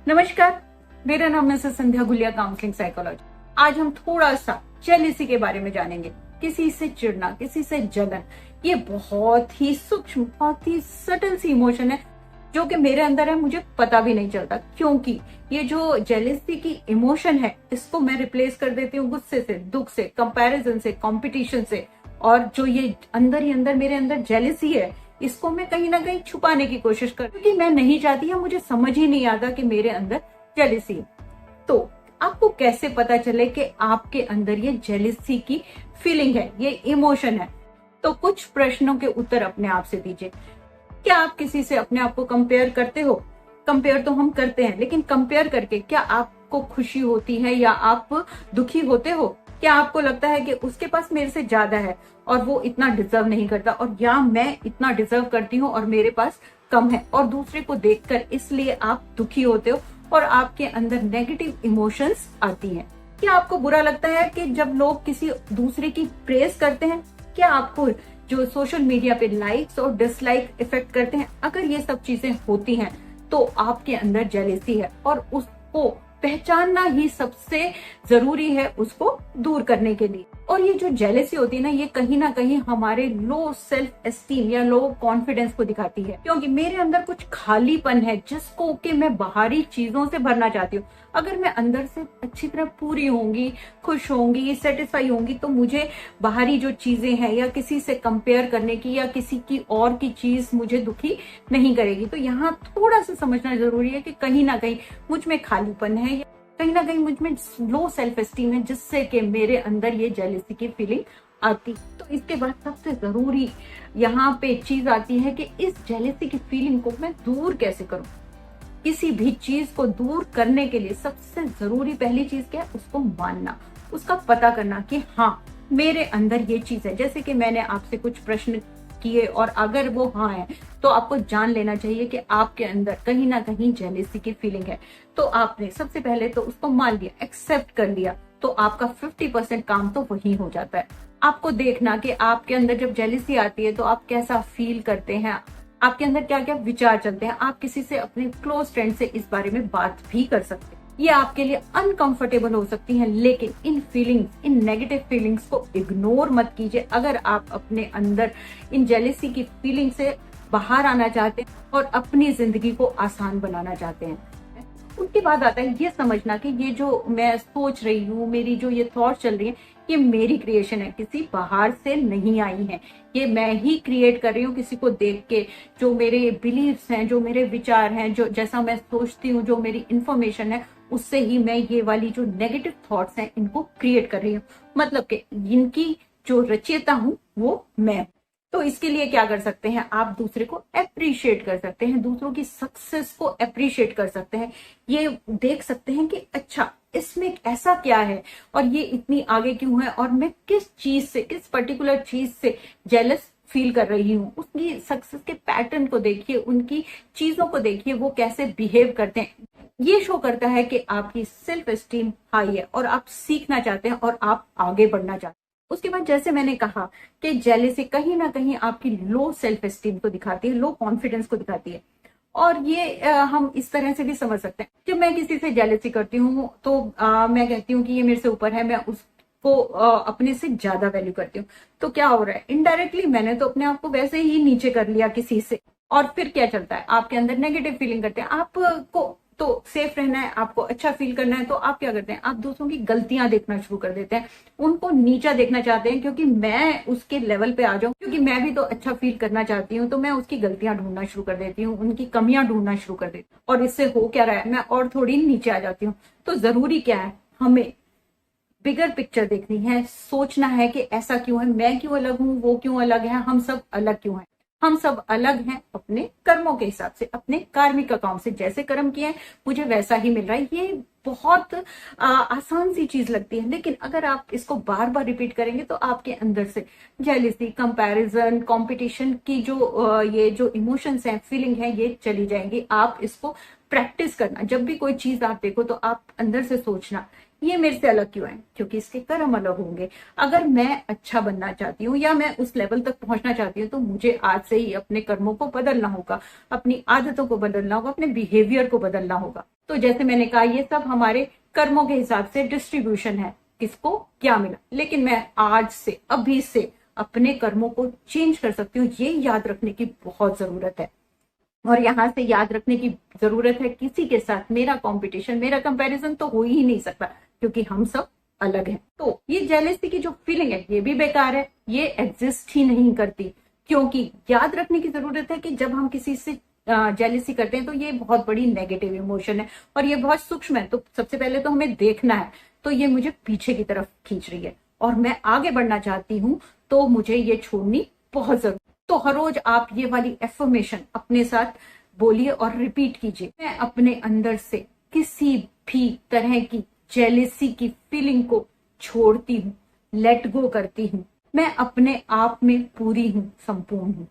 नमस्कार, मेरा नाम मिसेस संध्या गुलिया, काउंसलिंग साइकोलॉजी। आज हम थोड़ा सा जेलिसी के बारे में जानेंगे। किसी से चिढ़ना, किसी से जलन, ये बहुत ही सूक्ष्म, बहुत ही सटल सी इमोशन है जो कि मेरे अंदर है, मुझे पता भी नहीं चलता। क्योंकि ये जो जेलिसी की इमोशन है, इसको मैं रिप्लेस कर देती हूँ गुस्से से, दुख से, कंपैरिजन से, कंपटीशन से। और जो ये अंदर ही अंदर मेरे अंदर जेलिसी है, इसको मैं कहीं ना कहीं छुपाने की कोशिश कर, क्योंकि मैं नहीं चाहती या मुझे समझ ही नहीं आता कि मेरे अंदर जेलिसी है। तो आपको कैसे पता चले कि आपके अंदर ये जेलिसी की फीलिंग है, ये इमोशन है? तो कुछ प्रश्नों के उत्तर अपने आप से दीजिए। क्या आप किसी से अपने आप को कंपेयर करते हो? कंपेयर तो हम करते हैं, लेकिन कंपेयर करके क्या आपको खुशी होती है या आप दुखी होते हो? क्या आपको लगता है कि उसके पास मेरे से ज्यादा है और वो इतना डिजर्व नहीं करता, और या मैं इतना डिजर्व करती हूँ और मेरे पास कम है, और दूसरे को देखकर इसलिए आप दुखी होते हो और आपके अंदर नेगेटिव इमोशंस आती हैं? क्या आपको बुरा लगता है कि जब लोग किसी दूसरे की प्रेज करते हैं? क्या आपको जो सोशल मीडिया पे लाइक्स और डिसलाइक इफेक्ट करते हैं? अगर ये सब चीजें होती हैं तो आपके अंदर जेलेसी है, और उसको पहचानना ही सबसे जरूरी है उसको दूर करने के लिए। और ये जो जेलेसी होती है ना कहीं हमारे लो सेल्फ एस्टीम या लो कॉन्फिडेंस को दिखाती है। क्योंकि मेरे अंदर कुछ खालीपन है जिसको कि मैं बाहरी चीजों से भरना चाहती हूँ। अगर मैं अंदर से अच्छी तरह पूरी होंगी, खुश होंगी, सेटिस्फाई होंगी, तो मुझे बाहरी जो चीजें हैं या किसी से कंपेयर करने की या किसी की और की चीज मुझे दुखी नहीं करेगी। तो यहाँ थोड़ा सा समझना जरूरी है कि कहीं ना कहीं मुझ में खालीपन है, या कहीं ना कहीं मुझ में लो सेल्फ एस्टीम है, जिससे कि मेरे अंदर ये जेलिसी की फीलिंग आती। तो इसके बाद सबसे जरूरी यहाँ पे चीज आती है कि इस जेलिसी की फीलिंग को मैं दूर कैसे करूं। किसी भी चीज को दूर करने के लिए सबसे जरूरी पहली चीज क्या है? उसको मानना, उसका पता करना कि हाँ, मेरे अंदर ये चीज है। जैसे कि मैंने आपसे कुछ प्रश्न किए और अगर वो हाँ है तो आपको जान लेना चाहिए कि आपके अंदर कहीं ना कहीं जेलेसी की फीलिंग है। तो आपने सबसे पहले तो उसको मान लिया, एक्सेप्ट कर लिया, तो आपका 50% काम तो वही हो जाता है। आपको देखना कि आपके अंदर जब जेलेसी आती है तो आप कैसा फील करते हैं, आपके अंदर क्या क्या विचार चलते हैं। आप किसी से, अपने क्लोज फ्रेंड से इस बारे में बात भी कर सकते हैं। ये आपके लिए अनकंफर्टेबल हो सकती हैं, लेकिन इन फीलिंग्स, इन नेगेटिव फीलिंग्स को इग्नोर मत कीजिए। अगर आप अपने अंदर इन जेलेसी की फीलिंग से बाहर आना चाहते हैं और अपनी जिंदगी को आसान बनाना चाहते हैं, उसके बाद आता है ये समझना कि ये जो मैं सोच रही हूँ, मेरी जो ये थॉट चल रही है, ये मेरी क्रिएशन है, किसी बाहर से नहीं आई है। ये मैं ही क्रिएट कर रही हूँ किसी को देख के। जो मेरे बिलीव्स हैं, जो मेरे विचार हैं, जो जैसा मैं सोचती हूँ, जो मेरी इंफॉर्मेशन है, उससे ही मैं ये वाली जो नेगेटिव थॉट्स हैं इनको क्रिएट कर रही हूँ। मतलब कि इनकी जो रचयिता हूँ वो मैं हूँ। तो इसके लिए क्या कर सकते हैं? आप दूसरे को अप्रिशिएट कर सकते हैं, दूसरों की सक्सेस को अप्रिशिएट कर सकते हैं। ये देख सकते हैं कि अच्छा, इसमें ऐसा क्या है और ये इतनी आगे क्यों है, और मैं किस चीज से, किस पर्टिकुलर चीज से जेलस फील कर रही हूँ। उसकी सक्सेस के पैटर्न को देखिए, उनकी चीजों को देखिए, वो कैसे बिहेव करते हैं। ये शो करता है कि आपकी सेल्फ एस्टीम हाई है और आप सीखना चाहते हैं और आप आगे बढ़ना चाहते हैं। उसके बाद जैसे मैंने कहा कि जेलेसी कहीं ना कहीं आपकी लो सेल्फ एस्टीम को दिखाती है, लो कॉन्फिडेंस को दिखाती है। और ये हम इस तरह से भी समझ सकते हैं, जब मैं किसी से जेलेसी करती हूँ तो मैं कहती हूँ कि ये मेरे से ऊपर है, मैं उसको अपने से ज्यादा वैल्यू करती हूँ। तो क्या हो रहा है? इनडायरेक्टली मैंने तो अपने आप को वैसे ही नीचे कर लिया किसी से। और फिर क्या चलता है? आपके अंदर नेगेटिव फीलिंग करते हैं। आपको तो सेफ रहना है, आपको अच्छा फील करना है, तो आप क्या करते हैं? आप दूसरों की गलतियां देखना शुरू कर देते हैं, उनको नीचा देखना चाहते हैं, क्योंकि मैं उसके लेवल पे आ जाऊं, क्योंकि मैं भी तो अच्छा फील करना चाहती हूँ। तो मैं उसकी गलतियां ढूंढना शुरू कर देती हूँ, उनकी कमियां ढूंढना शुरू कर देती हूँ, और इससे हो क्या रहा है? मैं और थोड़ी नीचे आ जाती हूँ। तो जरूरी क्या है? हमें बिगर पिक्चर देखनी है, सोचना है कि ऐसा क्यों है, मैं क्यों अलग हूँ, वो क्यों अलग है, हम सब अलग क्यों हैं? हम सब अलग हैं अपने कर्मों के हिसाब से, अपने कार्मिक अकाउंट से। जैसे कर्म किए हैं मुझे वैसा ही मिल रहा है। ये बहुत आसान सी चीज लगती है, लेकिन अगर आप इसको बार बार रिपीट करेंगे तो आपके अंदर से जेलिसी, कंपैरिजन, कंपटीशन की जो ये जो इमोशंस हैं, फीलिंग है, ये चली जाएंगी। आप इसको प्रैक्टिस करना। जब भी कोई चीज आप देखो तो आप अंदर से सोचना ये मेरे से अलग क्यों है? क्योंकि इसके कर्म अलग होंगे। अगर मैं अच्छा बनना चाहती हूँ या मैं उस लेवल तक पहुंचना चाहती हूँ तो मुझे आज से ही अपने कर्मों को बदलना होगा, अपनी आदतों को बदलना होगा, अपने बिहेवियर को बदलना होगा। तो जैसे मैंने कहा, ये सब हमारे कर्मों के हिसाब से डिस्ट्रीब्यूशन है, किसको क्या मिला। लेकिन मैं आज से, अभी से अपने कर्मों को चेंज कर सकती हूँ, ये याद रखने की बहुत जरूरत है। और यहां से याद रखने की जरूरत है, किसी के साथ मेरा कंपटीशन, मेरा कंपैरिजन तो हो ही नहीं सकता, क्योंकि हम सब अलग हैं। तो ये जेलेसी की जो फीलिंग है ये भी बेकार है, ये एग्जिस्ट ही नहीं करती। क्योंकि याद रखने की जरूरत है कि जब हम किसी से जेलेसी करते हैं तो ये बहुत बड़ी नेगेटिव इमोशन है और ये बहुत सूक्ष्म है। तो सबसे पहले तो हमें देखना है, तो ये मुझे पीछे की तरफ खींच रही है और मैं आगे बढ़ना चाहती हूँ, तो मुझे ये छोड़नी बहुत जरूरी। तो हर रोज आप ये वाली एफर्मेशन अपने साथ बोलिए और रिपीट कीजिए, मैं अपने अंदर से किसी भी तरह की जेलेसी की फीलिंग को छोड़ती हूँ, लेट गो करती हूँ। मैं अपने आप में पूरी हूँ, संपूर्ण हूँ।